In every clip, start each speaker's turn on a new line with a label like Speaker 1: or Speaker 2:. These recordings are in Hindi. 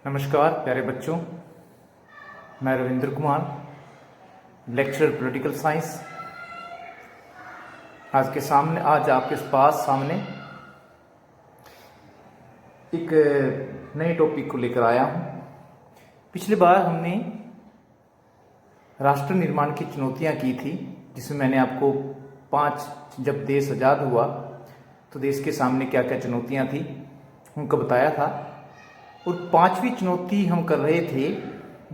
Speaker 1: नमस्कार प्यारे बच्चों, मैं Ravindra Kumar, lecturer political science. आज आपके पास सामने एक नए टॉपिक को लेकर आया हूं। पिछली बार हमने राष्ट्र निर्माण की चुनौतियां की थी, जिसमें मैंने आपको 5 जब देश आज़ाद हुआ तो देश के सामने क्या क्या चुनौतियां थी उनको बताया था। और 5वीं चुनौती हम कर रहे थे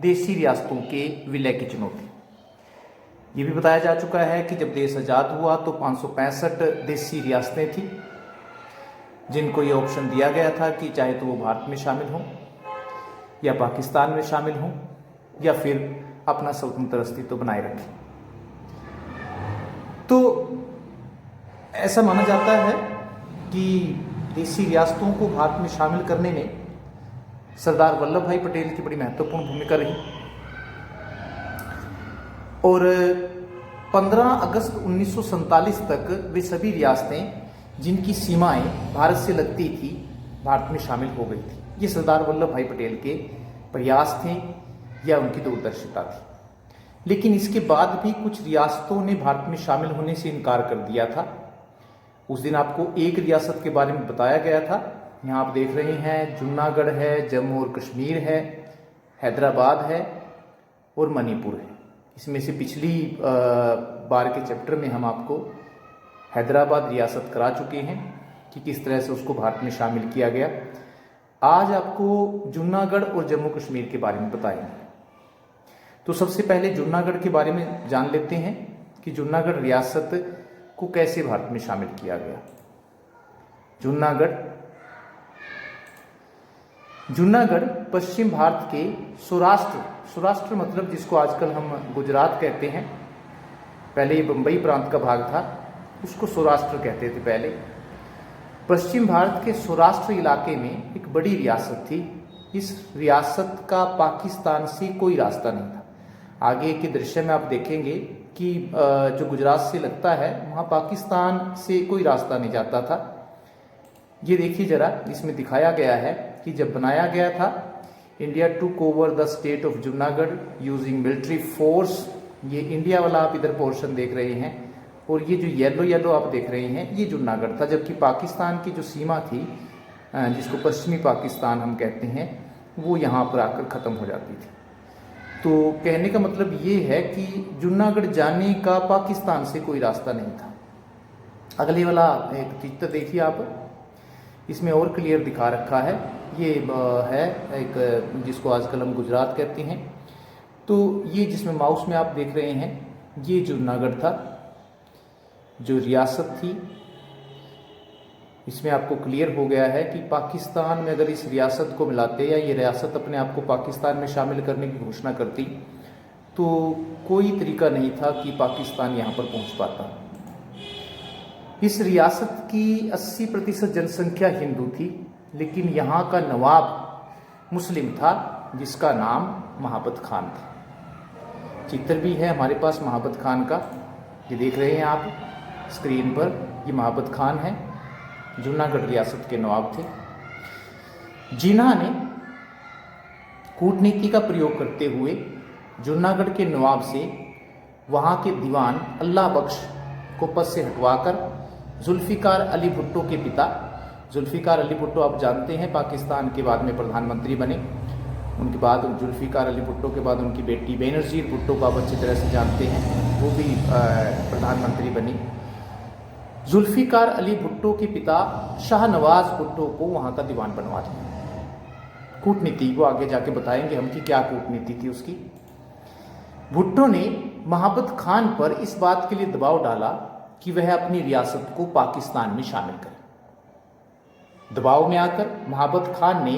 Speaker 1: देशी रियासतों के विलय की चुनौती। ये भी बताया जा चुका है कि जब देश आज़ाद हुआ तो 565 देशी रियासतें थी, जिनको ये ऑप्शन दिया गया था कि चाहे तो वो भारत में शामिल हों या पाकिस्तान में शामिल हों या फिर अपना स्वतंत्र अस्तित्व बनाए रखें। तो ऐसा माना जाता है कि देशी रियासतों को भारत में शामिल करने में सरदार वल्लभ भाई पटेल की बड़ी महत्वपूर्ण भूमिका रही। और 15 अगस्त 1947 तक वे सभी रियासतें जिनकी सीमाएं भारत से लगती थी, भारत में शामिल हो गई थी। ये सरदार वल्लभ भाई पटेल के प्रयास थे या उनकी दूरदर्शिता थी। लेकिन इसके बाद भी कुछ रियासतों ने भारत में शामिल होने से इनकार कर दिया था। उस दिन आपको एक रियासत के बारे में बताया गया था, यहाँ आप देख रहे हैं, जूनागढ़ है, जम्मू और कश्मीर है, हैदराबाद है और मणिपुर है। इसमें से पिछली बार के चैप्टर में हम आपको हैदराबाद रियासत करा चुके हैं कि किस तरह से उसको भारत में शामिल किया गया। आज आपको जूनागढ़ और जम्मू कश्मीर के बारे में बताएंगे। तो सबसे पहले जूनागढ़ के बारे में जान लेते हैं कि जूनागढ़ रियासत को कैसे भारत में शामिल किया गया। जूनागढ़ पश्चिम भारत के सौराष्ट्र मतलब जिसको आजकल हम गुजरात कहते हैं, पहले ये बम्बई प्रांत का भाग था, उसको सौराष्ट्र कहते थे पहले। पश्चिम भारत के सौराष्ट्र इलाके में एक बड़ी रियासत थी। इस रियासत का पाकिस्तान से कोई रास्ता नहीं था। आगे के दृश्य में आप देखेंगे कि जो गुजरात से लगता है वहाँ पाकिस्तान से कोई रास्ता नहीं जाता था। ये देखिए जरा, इसमें दिखाया गया है कि जब बनाया गया था, India took over the state of Junagadh using military force. ये इंडिया वाला आप इधर पोर्शन देख रहे हैं और ये जो येलो आप देख रहे हैं ये जूनागढ़ था। जबकि पाकिस्तान की जो सीमा थी, जिसको पश्चिमी पाकिस्तान हम कहते हैं, वो यहाँ पर आकर ख़त्म हो जाती थी। तो कहने का मतलब ये है कि जूनागढ़ जाने का पाकिस्तान से कोई रास्ता नहीं था। अगले वाला एक चित्र देखिए आप, इसमें और क्लियर दिखा रखा है। ये है एक जिसको आजकल हम गुजरात कहते हैं। तो ये जिसमें माउस में आप देख रहे हैं ये जूनागढ़ था, जो रियासत थी। इसमें आपको क्लियर हो गया है कि पाकिस्तान में अगर इस रियासत को मिलाते या ये रियासत अपने आप को पाकिस्तान में शामिल करने की घोषणा करती तो कोई तरीका नहीं था कि पाकिस्तान यहाँ पर पहुँच पाता। इस रियासत की 80% जनसंख्या हिंदू थी, लेकिन यहाँ का नवाब मुस्लिम था जिसका नाम महाबत खान था। चित्र भी है हमारे पास महाबत खान का, ये देख रहे हैं आप स्क्रीन पर। ये महाबत खान है, जूनागढ़ रियासत के नवाब थे, जिन्होंने कूटनीति का प्रयोग करते हुए जूनागढ़ के नवाब से वहाँ के दीवान अल्लाह बख्श को पद से हटवाकर जुल्फिकार अली भुट्टो के पिता, जुल्फिकार अली भुट्टो आप जानते हैं पाकिस्तान के बाद में प्रधानमंत्री बने। उनके बाद जुल्फिकार अली भुट्टो के बाद उनकी बेटी बेनज़ीर भुट्टो को आप अच्छी तरह से जानते हैं, वो भी प्रधानमंत्री बनी। जुल्फिकार अली भुट्टो के पिता शाहनवाज भुट्टो को वहाँ का दीवान बनवा दिया। कूटनीति को आगे जाके बताएंगे हम कि क्या कूटनीति थी उसकी। भुट्टो ने महाबत खान पर इस बात के लिए दबाव डाला कि वह अपनी रियासत को पाकिस्तान में शामिल करे। दबाव में आकर महाबत खान ने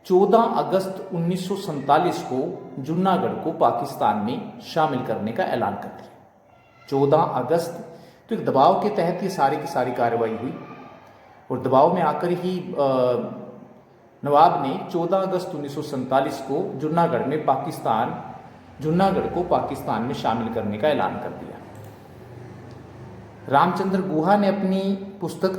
Speaker 1: 14 अगस्त 1947 को जूनागढ़ को पाकिस्तान में शामिल करने का ऐलान कर दिया। 14 अगस्त, तो एक दबाव के तहत ये सारी की सारी कार्रवाई हुई। और दबाव में आकर ही नवाब ने 14 अगस्त 1947 को जूनागढ़ को पाकिस्तान में शामिल करने का ऐलान कर दिया। रामचंद्र गुहा ने अपनी पुस्तक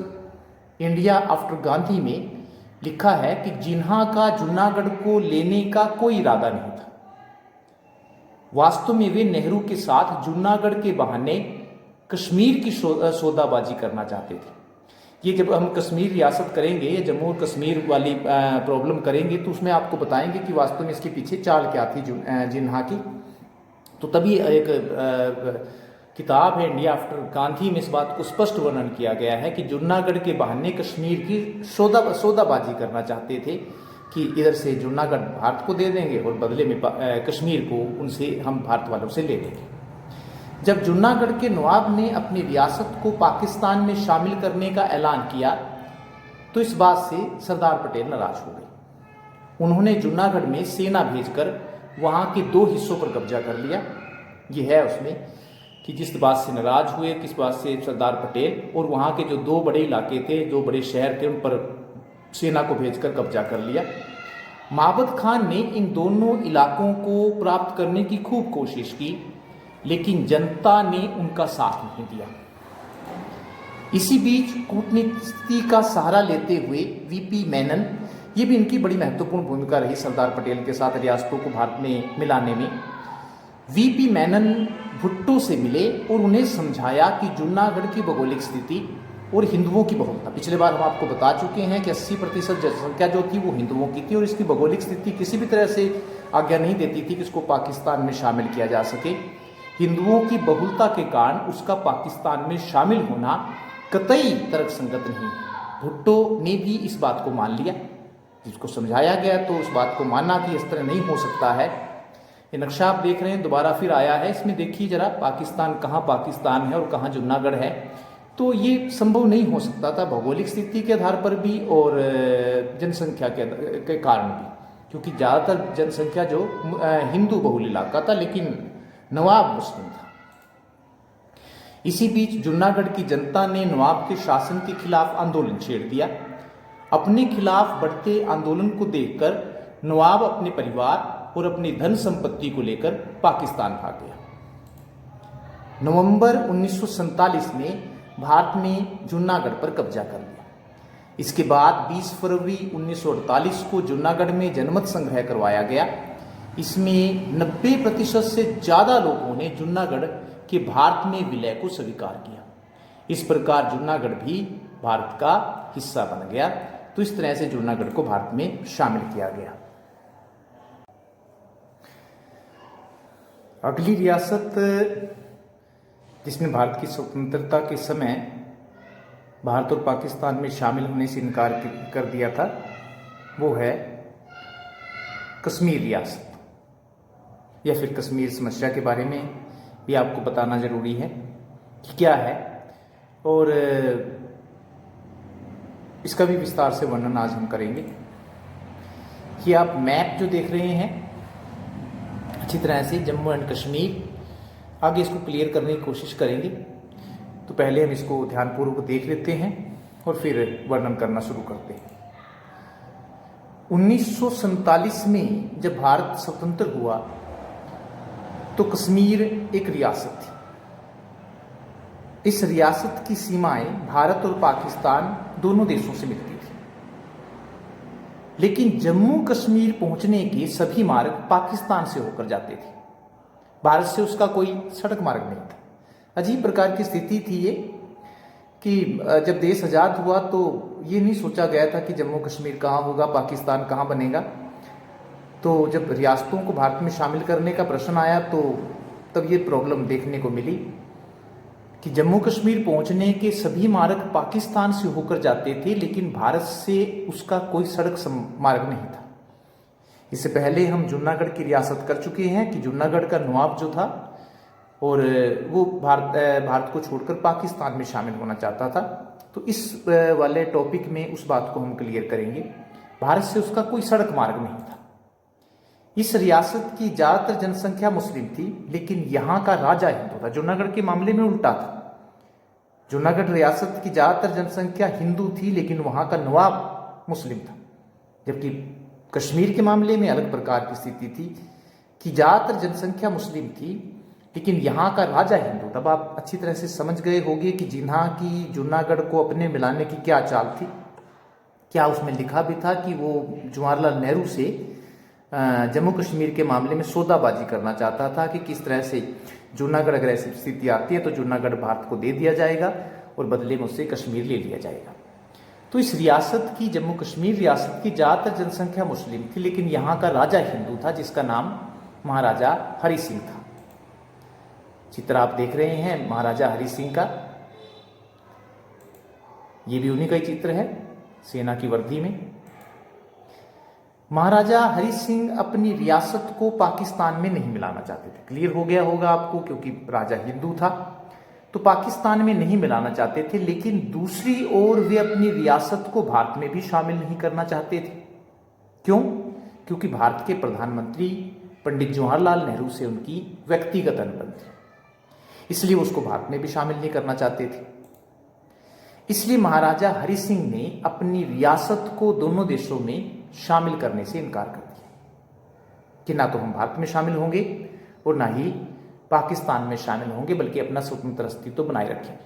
Speaker 1: इंडिया आफ्टर गांधी में लिखा है कि जिन्हा का जूनागढ़ को लेने का कोई इरादा नहीं था। वास्तव में वे नेहरू के साथ जूनागढ़ के बहाने कश्मीर की सौदाबाजी करना चाहते थे। ये जब हम कश्मीर रियासत करेंगे या जम्मू और कश्मीर वाली प्रॉब्लम करेंगे तो उसमें आपको बताएंगे कि वास्तव में इसके पीछे चाल क्या थी जिन्हा की। तो तभी एक किताब है इंडिया आफ्टर गांधी में इस बात को स्पष्ट वर्णन किया गया है कि जूनागढ़ के बहाने कश्मीर की सौदाबाजी करना चाहते थे कि इधर से जूनागढ़ भारत को दे देंगे और बदले में कश्मीर को उनसे हम भारत वालों से ले लेंगे। जब जूनागढ़ के नवाब ने अपनी रियासत को पाकिस्तान में शामिल करने का ऐलान किया तो इस बात से सरदार पटेल नाराज हो गए। उन्होंने जूनागढ़ में सेना भेजकर वहाँ के 2 हिस्सों पर कब्जा कर लिया। ये है उसमें कि जिस बात से नाराज हुए, किस बात से सरदार पटेल, और वहाँ के जो 2 बड़े इलाके थे, 2 बड़े शहर थे, उन पर सेना को भेजकर कब्जा कर लिया। माबद खान ने इन दोनों इलाकों को प्राप्त करने की खूब कोशिश की, लेकिन जनता ने उनका साथ नहीं दिया। इसी बीच कूटनीति का सहारा लेते हुए वीपी मेनन, ये भी इनकी बड़ी महत्वपूर्ण भूमिका रही सरदार पटेल के साथ रियासतों को भारत में मिलाने में। वीपी मेनन भुट्टो से मिले और उन्हें समझाया कि जूनागढ़ की भौगोलिक स्थिति और हिंदुओं की बहुलता, पिछले बार हम आपको बता चुके हैं कि 80% जनसंख्या जो थी वो हिंदुओं की थी और इसकी भौगोलिक स्थिति किसी भी तरह से आज्ञा नहीं देती थी कि इसको पाकिस्तान में शामिल किया जा सके। हिंदुओं की बहुलता के कारण उसका पाकिस्तान में शामिल होना कतई तर्कसंगत नहीं है। भुट्टो ने भी इस बात को मान लिया, जिसको समझाया गया तो उस बात को माना कि इस तरह नहीं हो सकता है। ये नक्शा आप देख रहे हैं दोबारा फिर आया है, इसमें देखिए जरा पाकिस्तान कहाँ पाकिस्तान है और कहाँ जूनागढ़ है। तो ये संभव नहीं हो सकता था भौगोलिक स्थिति के आधार पर भी और जनसंख्या के कारण भी, क्योंकि ज़्यादातर जनसंख्या जो हिंदू बहुल इलाका था लेकिन नवाब मुस्लिम था। इसी बीच जूनागढ़ की जनता ने नवाब के शासन के खिलाफ आंदोलन छेड़ दिया। अपने खिलाफ बढ़ते आंदोलन को देखकर नवाब अपने परिवार और अपनी धन संपत्ति को लेकर पाकिस्तान भाग गया। नवंबर 1947 में भारत ने जूनागढ़ पर कब्जा कर लिया। इसके बाद 20 फरवरी 1948 को जूनागढ़ में जनमत संग्रह करवाया गया। इसमें 90% से ज़्यादा लोगों ने जूनागढ़ के भारत में विलय को स्वीकार किया। इस प्रकार जूनागढ़ भी भारत का हिस्सा बन गया। तो इस तरह से जूनागढ़ को भारत में शामिल किया गया। अगली रियासत जिसने भारत की स्वतंत्रता के समय भारत और पाकिस्तान में शामिल होने से इनकार कर दिया था वो है कश्मीर रियासत, या फिर कश्मीर समस्या के बारे में भी आपको बताना जरूरी है कि क्या है, और इसका भी विस्तार से वर्णन आज हम करेंगे। कि आप मैप जो देख रहे हैं अच्छी तरह से जम्मू एंड कश्मीर, आगे इसको क्लियर करने की कोशिश करेंगे। तो पहले हम इसको ध्यानपूर्वक देख लेते हैं और फिर वर्णन करना शुरू करते हैं। 1947 में जब भारत स्वतंत्र हुआ तो कश्मीर एक रियासत थी। इस रियासत की सीमाएं भारत और पाकिस्तान दोनों देशों से मिलती थी, लेकिन जम्मू कश्मीर पहुंचने के सभी मार्ग पाकिस्तान से होकर जाते थे। भारत से उसका कोई सड़क मार्ग नहीं था। अजीब प्रकार की स्थिति थी ये कि जब देश आज़ाद हुआ तो ये नहीं सोचा गया था कि जम्मू कश्मीर कहाँ होगा, पाकिस्तान कहाँ बनेगा। तो जब रियासतों को भारत में शामिल करने का प्रश्न आया तो तब ये प्रॉब्लम देखने को मिली कि जम्मू कश्मीर पहुंचने के सभी मार्ग पाकिस्तान से होकर जाते थे, लेकिन भारत से उसका कोई सड़क मार्ग नहीं था। इससे पहले हम जूनागढ़ की रियासत कर चुके हैं कि जूनागढ़ का नवाब जो था और वो भारत को छोड़कर पाकिस्तान में शामिल होना चाहता था। तो इस वाले टॉपिक में उस बात को हम क्लियर करेंगे। भारत से उसका कोई सड़क मार्ग नहीं था। इस रियासत की ज़्यादातर जनसंख्या मुस्लिम थी, लेकिन यहाँ का राजा हिंदू था। जूनागढ़ के मामले में उल्टा था। जूनागढ़ रियासत की ज़्यादातर जनसंख्या हिंदू थी, लेकिन वहाँ का नवाब मुस्लिम था। जबकि कश्मीर के मामले में अलग प्रकार की स्थिति थी कि ज़्यादातर जनसंख्या मुस्लिम थी, लेकिन यहाँ का राजा हिंदू। तब आप अच्छी तरह से समझ गए होंगे कि जिन्हा की जूनागढ़ को अपने मिलाने की क्या चाल थी। क्या उसमें लिखा भी था कि वो जवाहरलाल नेहरू से जम्मू कश्मीर के मामले में सौदाबाजी करना चाहता था कि किस तरह से जूनागढ़ अगर ऐसी स्थिति आती है तो जूनागढ़ भारत को दे दिया जाएगा और बदले में उससे कश्मीर ले लिया जाएगा। तो इस रियासत की, जम्मू कश्मीर रियासत की ज़्यादातर जनसंख्या मुस्लिम थी, लेकिन यहाँ का राजा हिंदू था जिसका नाम महाराजा हरि सिंह था। चित्र आप देख रहे हैं महाराजा हरि सिंह का, ये भी उन्हीं का ही चित्र है सेना की वर्दी में। महाराजा हरि सिंह अपनी रियासत को पाकिस्तान में नहीं मिलाना चाहते थे। क्लियर हो गया होगा आपको, क्योंकि राजा हिंदू था तो पाकिस्तान में नहीं मिलाना चाहते थे, लेकिन दूसरी ओर वे अपनी रियासत को भारत में भी शामिल नहीं करना चाहते थे। क्यों? क्योंकि भारत के प्रधानमंत्री पंडित जवाहरलाल नेहरू से उनकी व्यक्तिगत अनबन थी, इसलिए उसको भारत में भी शामिल नहीं करना चाहते थे। इसलिए महाराजा हरि सिंह ने अपनी रियासत को दोनों देशों में शामिल करने से इनकार कर दिया कि ना तो हम भारत में शामिल होंगे और ना ही पाकिस्तान में शामिल होंगे, बल्कि अपना स्वतंत्र अस्तित्व बनाए रखेंगे।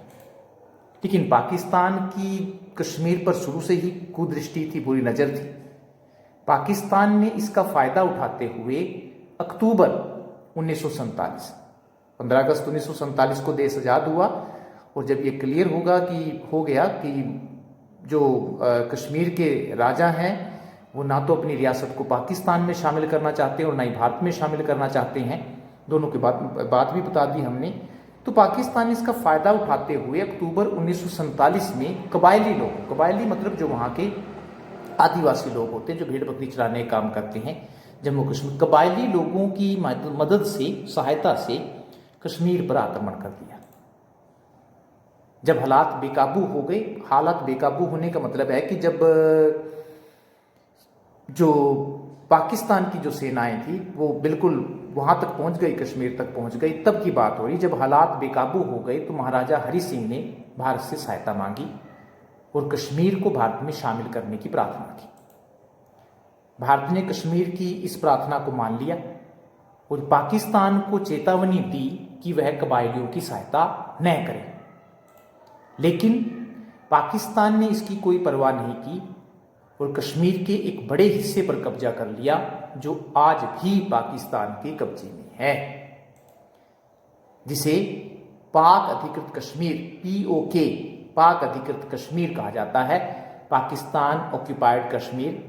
Speaker 1: लेकिन पाकिस्तान की कश्मीर पर शुरू से ही कुदृष्टि थी, बुरी नज़र थी। पाकिस्तान ने इसका फायदा उठाते हुए अक्टूबर 1947, 15 अगस्त 1947 को देश आज़ाद हुआ, और जब ये क्लियर हो गया कि जो कश्मीर के राजा हैं वो ना तो अपनी रियासत को पाकिस्तान में शामिल करना चाहते हैं और ना ही भारत में शामिल करना चाहते हैं, दोनों की बात भी बता दी हमने। तो पाकिस्तान इसका फ़ायदा उठाते हुए अक्टूबर 1947 में कबायली मतलब जो वहाँ के आदिवासी लोग होते हैं जो भेड़ बकरी चराने का काम करते हैं जम्मू कश्मीर, कबायली लोगों की मदद से, सहायता से कश्मीर पर आक्रमण कर दिया। जब हालात बेकाबू हो गए, हालात बेकाबू होने का मतलब है कि जब जो पाकिस्तान की जो सेनाएं थी वो बिल्कुल वहां तक पहुंच गई, कश्मीर तक पहुंच गई, तब की बात हो रही। जब हालात बेकाबू हो गए तो महाराजा हरि सिंह ने भारत से सहायता मांगी और कश्मीर को भारत में शामिल करने की प्रार्थना की। भारत ने कश्मीर की इस प्रार्थना को मान लिया और पाकिस्तान को चेतावनी दी कि वह कबायलियों की सहायता न करे, लेकिन पाकिस्तान ने इसकी कोई परवाह नहीं की और कश्मीर के एक बड़े हिस्से पर कब्जा कर लिया जो आज भी पाकिस्तान के कब्जे में है, जिसे पाक अधिकृत कश्मीर, POK, पाक अधिकृत कश्मीर कहा जाता है, पाकिस्तान ऑक्यूपाइड कश्मीर,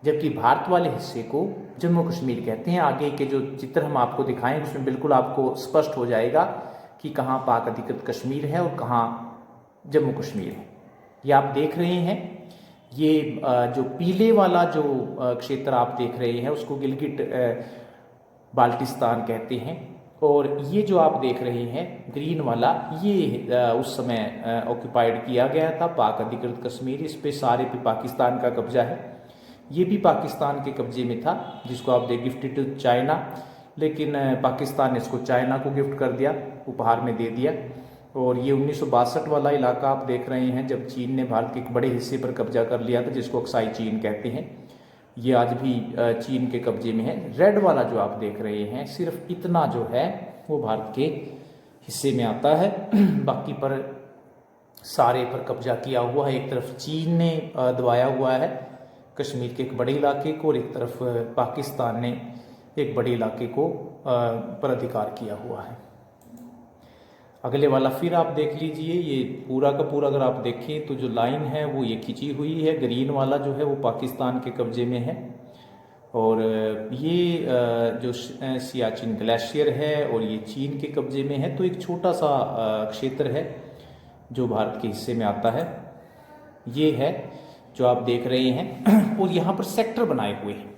Speaker 1: जबकि भारत वाले हिस्से को जम्मू कश्मीर कहते हैं। आगे के जो चित्र हम आपको दिखाएं उसमें बिल्कुल आपको स्पष्ट हो जाएगा कि कहाँ पाक अधिकृत कश्मीर है और कहाँ जम्मू कश्मीर है। ये आप देख रहे हैं, ये जो पीले वाला जो क्षेत्र आप देख रहे हैं उसको गिलगिट बाल्टिस्तान कहते हैं, और ये जो आप देख रहे हैं ग्रीन वाला, ये उस समय ऑक्यूपाइड किया गया था, पाक अधिकृत कश्मीर। इस पे सारे पे पाकिस्तान का कब्जा है। ये भी पाकिस्तान के कब्जे में था, जिसको आप गिफ्टेड टू चाइना, लेकिन पाकिस्तान ने इसको चाइना को गिफ्ट कर दिया, उपहार में दे दिया। और ये 1962 वाला इलाका आप देख रहे हैं जब चीन ने भारत के एक बड़े हिस्से पर कब्जा कर लिया था, जिसको अक्साई चीन कहते हैं। ये आज भी चीन के कब्जे में है। रेड वाला जो आप देख रहे हैं, सिर्फ इतना जो है वो भारत के हिस्से में आता है, बाकी पर सारे पर कब्जा किया हुआ है। एक तरफ चीन ने दबाया हुआ है कश्मीर के एक बड़े इलाके को, और एक तरफ पाकिस्तान ने एक बड़े इलाके को पर अधिकार किया हुआ है। अगले वाला फिर आप देख लीजिए, ये पूरा का पूरा अगर आप देखें तो जो लाइन है वो ये खिंची हुई है। ग्रीन वाला जो है वो पाकिस्तान के कब्जे में है, और ये जो सियाचिन ग्लेशियर है और ये चीन के कब्जे में है। तो एक छोटा सा क्षेत्र है जो भारत के हिस्से में आता है, ये है जो आप देख रहे हैं। और यहाँ पर सेक्टर बनाए हुए हैं,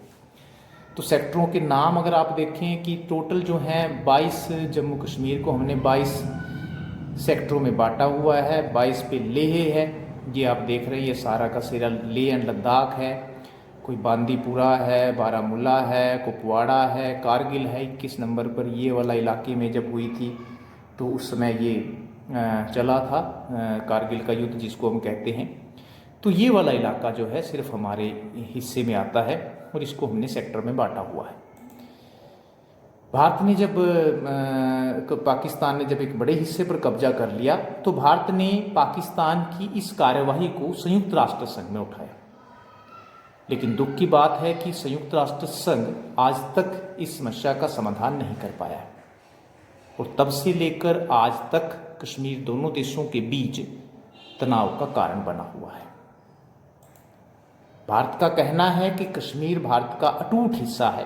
Speaker 1: तो सेक्टरों के नाम अगर आप देखें कि टोटल जो हैं 22, जम्मू कश्मीर को हमने 22 सेक्टरों में बांटा हुआ है। 22 पे लेह है, ये आप देख रहे हैं, ये सारा का सारा लेह एंड लद्दाख है। कोई बांदीपुरा है, बारामूला है, कुपवाड़ा है, कारगिल है 21 नंबर पर। ये वाला इलाके में जब हुई थी तो उस समय ये चला था कारगिल का युद्ध जिसको हम कहते हैं। तो ये वाला इलाका जो है सिर्फ हमारे हिस्से में आता है और इसको हमने सेक्टर में बांटा हुआ है। भारत ने जब पाकिस्तान ने जब एक बड़े हिस्से पर कब्जा कर लिया तो भारत ने पाकिस्तान की इस कार्यवाही को संयुक्त राष्ट्र संघ में उठाया। लेकिन दुख की बात है कि संयुक्त राष्ट्र संघ आज तक इस समस्या का समाधान नहीं कर पाया है और तब से लेकर आज तक कश्मीर दोनों देशों के बीच तनाव का कारण बना हुआ है। भारत का कहना है कि कश्मीर भारत का अटूट हिस्सा है,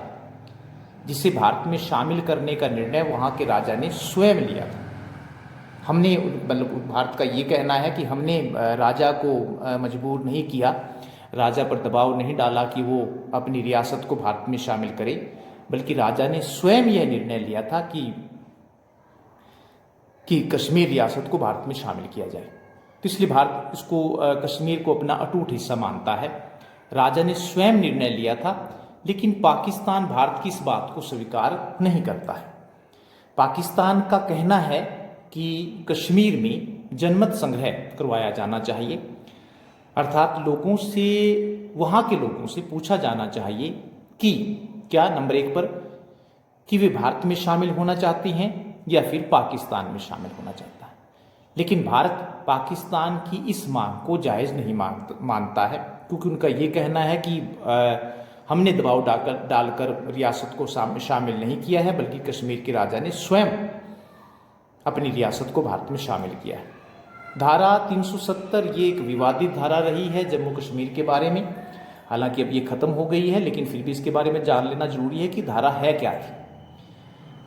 Speaker 1: जिसे भारत में शामिल करने का निर्णय वहाँ के राजा ने स्वयं लिया था। हमने मतलब भारत का ये कहना है कि हमने राजा को मजबूर नहीं किया, राजा पर दबाव नहीं डाला कि वो अपनी रियासत को भारत में शामिल करे, बल्कि राजा ने स्वयं यह निर्णय लिया था कि कश्मीर रियासत को भारत में शामिल किया जाए। तो इसलिए भारत इसको कश्मीर को अपना अटूट हिस्सा मानता है। राजा ने स्वयं निर्णय लिया था, लेकिन पाकिस्तान भारत की इस बात को स्वीकार नहीं करता है। पाकिस्तान का कहना है कि कश्मीर में जनमत संग्रह करवाया जाना चाहिए, अर्थात लोगों से, वहाँ के लोगों से पूछा जाना चाहिए कि क्या नंबर 1 पर कि वे भारत में शामिल होना चाहते हैं या फिर पाकिस्तान में शामिल होना चाहता है। लेकिन भारत पाकिस्तान की इस मांग को जायज़ नहीं मानता है, क्योंकि उनका ये कहना है कि हमने दबाव डालकर रियासत को शामिल नहीं किया है, बल्कि कश्मीर के राजा ने स्वयं अपनी रियासत को भारत में शामिल किया है। धारा 370 ये एक विवादित धारा रही है जम्मू कश्मीर के बारे में। हालांकि अब ये खत्म हो गई है, लेकिन फिर भी इसके बारे में जान लेना जरूरी है कि धारा है क्या थी।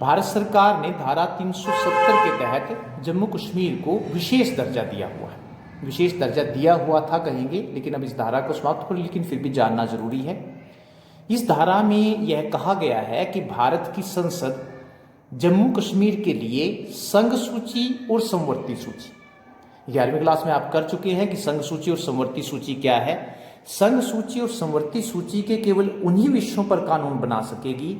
Speaker 1: भारत सरकार ने धारा 370 के तहत जम्मू कश्मीर को विशेष दर्जा दिया हुआ है। विशेष दर्जा दिया हुआ था कहेंगे, लेकिन अब इस धारा को समाप्त कर, लेकिन फिर भी जानना जरूरी है। इस धारा में यह कहा गया है कि भारत की संसद जम्मू कश्मीर के लिए संघ सूची और संवर्ती सूची, 11वीं क्लास में आप कर चुके हैं कि संघ सूची और संवर्ती सूची क्या है। संघ सूची और संवर्ती सूची के केवल उन्हीं विषयों पर कानून बना सकेगी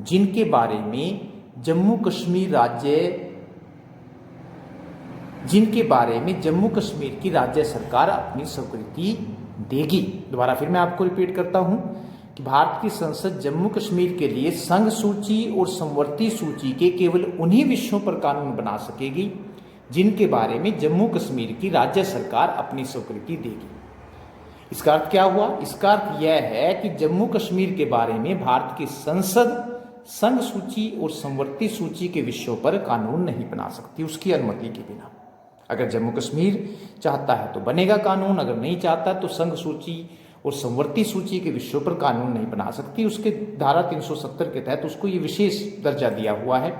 Speaker 1: जिनके बारे में जम्मू कश्मीर की राज्य सरकार अपनी स्वीकृति देगी। दोबारा फिर मैं आपको रिपीट करता हूं कि भारत की संसद जम्मू कश्मीर के लिए संघ सूची और संवर्ती सूची के केवल उन्हीं विषयों पर कानून बना सकेगी जिनके बारे में जम्मू कश्मीर की राज्य सरकार अपनी स्वीकृति देगी। इसका अर्थ क्या हुआ? इसका अर्थ यह है कि जम्मू कश्मीर के बारे में भारत की संसद संघ सूची और संवर्ती सूची के विषयों पर कानून नहीं बना सकती उसकी अनुमति के बिना। अगर जम्मू कश्मीर चाहता है तो बनेगा कानून, अगर नहीं चाहता तो संघ सूची और संवर्ती सूची के विषयों पर कानून नहीं बना सकती। उसके धारा 370 के तहत उसको ये विशेष दर्जा दिया हुआ है,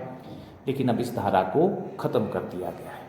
Speaker 1: लेकिन अब इस धारा को खत्म कर दिया गया है।